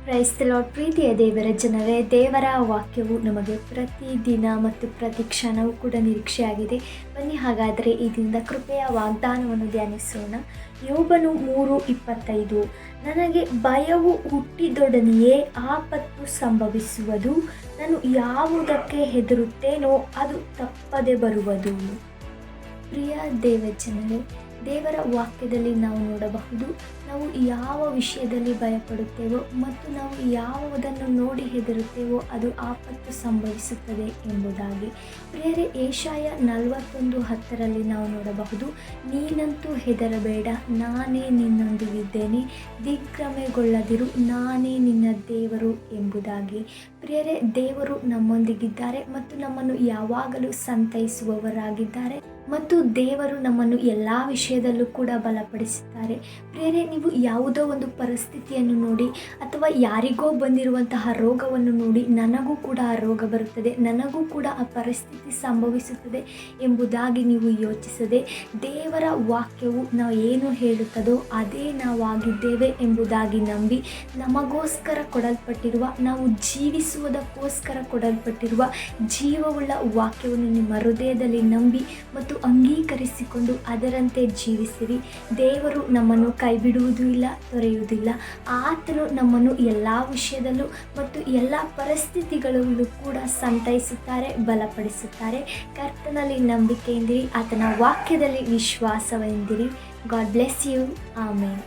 Price the lord. ಪ್ರೀತಿಯ ದೇವರ ಜನರೇ, ದೇವರ ವಾಕ್ಯವು ನಮಗೆ ಪ್ರತಿದಿನ ಮತ್ತು ಪ್ರತಿ ಕ್ಷಣವೂ ಕೂಡ ನಿರೀಕ್ಷೆಯಾಗಿದೆ. ಬನ್ನಿ ಹಾಗಾದರೆ ಈ ದಿನದ ಕೃಪೆಯ ವಾಗ್ದಾನವನ್ನು ಧ್ಯಾನಿಸೋಣ. ಯೋಬನು 3:25. ನನಗೆ ಭಯವು ಹುಟ್ಟಿದೊಡನೆಯೇ ಆಪತ್ತು ಸಂಭವಿಸುವುದು, ನಾನು ಯಾವುದಕ್ಕೆ ಹೆದರುತ್ತೇನೋ ಅದು ತಪ್ಪದೆ ಬರುವುದು. ಪ್ರಿಯ ದೇವಜನರೇ, ದೇವರ ವಾಕ್ಯದಲ್ಲಿ ನಾವು ನೋಡಬಹುದು, ನಾವು ಯಾವ ವಿಷಯದಲ್ಲಿ ಭಯಪಡುತ್ತೇವೋ ಮತ್ತು ನಾವು ಯಾವುದನ್ನು ನೋಡಿ ಹೆದರುತ್ತೇವೋ ಅದು ಆಪತ್ತು ಸಂಭವಿಸುತ್ತದೆ ಎಂಬುದಾಗಿ. ಪ್ರಿಯರೇ, ಯೆಶಾಯ 41:10 ನಾವು ನೋಡಬಹುದು, ನೀನಂತೂ ಹೆದರಬೇಡ, ನಾನೇ ನಿನ್ನೊಂದಿಗಿದ್ದೇನೆ, ದಿಗ್ಭ್ರಮೆಗೊಳ್ಳದಿರು, ನಾನೇ ನಿನ್ನ ದೇವರು ಎಂಬುದಾಗಿ. ಪ್ರಿಯರೇ, ದೇವರು ನಮ್ಮೊಂದಿಗಿದ್ದಾರೆ ಮತ್ತು ನಮ್ಮನ್ನು ಯಾವಾಗಲೂ ಸಂತೈಸುವವರಾಗಿದ್ದಾರೆ ಮತ್ತು ದೇವರು ನಮ್ಮನ್ನು ಎಲ್ಲ ವಿಷಯದಲ್ಲೂ ಕೂಡ ಬಲಪಡಿಸುತ್ತಾರೆ. ಪ್ರಿಯರೇ, ನೀವು ಯಾವುದೋ ಒಂದು ಪರಿಸ್ಥಿತಿಯನ್ನು ನೋಡಿ ಅಥವಾ ಯಾರಿಗೋ ಬಂದಿರುವಂತಹ ರೋಗವನ್ನು ನೋಡಿ ನನಗೂ ಕೂಡ ಆ ರೋಗ ಬರುತ್ತದೆ, ನನಗೂ ಕೂಡ ಆ ಪರಿಸ್ಥಿತಿ ಸಂಭವಿಸುತ್ತದೆ ಎಂಬುದಾಗಿ ನೀವು ಯೋಚಿಸದೆ, ದೇವರ ವಾಕ್ಯವು ನಾವು ಏನು ಹೇಳುತ್ತದೋ ಅದೇ ನಾವಾಗಿದ್ದೇವೆ ಎಂಬುದಾಗಿ ನಂಬಿ, ನಮಗೋಸ್ಕರ ಕೊಡಲ್ಪಟ್ಟಿರುವ, ನಾವು ಜೀವಿಸುವುದಕ್ಕೋಸ್ಕರ ಕೊಡಲ್ಪಟ್ಟಿರುವ ಜೀವವುಳ್ಳ ವಾಕ್ಯವನ್ನು ನಿಮ್ಮ ಹೃದಯದಲ್ಲಿ ನಂಬಿ ಮತ್ತು ಅಂಗೀಕರಿಸಿಕೊಂಡು ಅದರಂತೆ ಜೀವಿಸಿರಿ. ದೇವರು ನಮ್ಮನ್ನು ಕೈ ಬಿಡುವುದೂ ಇಲ್ಲ, ತೊರೆಯುವುದಿಲ್ಲ. ಆತನು ನಮ್ಮನ್ನು ಎಲ್ಲ ವಿಷಯದಲ್ಲೂ ಮತ್ತು ಎಲ್ಲ ಪರಿಸ್ಥಿತಿಗಳಲ್ಲೂ ಕೂಡ ಸಂತೈಸುತ್ತಾರೆ, ಬಲಪಡಿಸುತ್ತಾರೆ. ಕರ್ತನಲ್ಲಿ ನಂಬಿಕೆಯಿಂದಿರಿ, ಆತನ ವಾಕ್ಯದಲ್ಲಿ ವಿಶ್ವಾಸವೆಂದಿರಿ. God bless you. ಆಮೇನ್.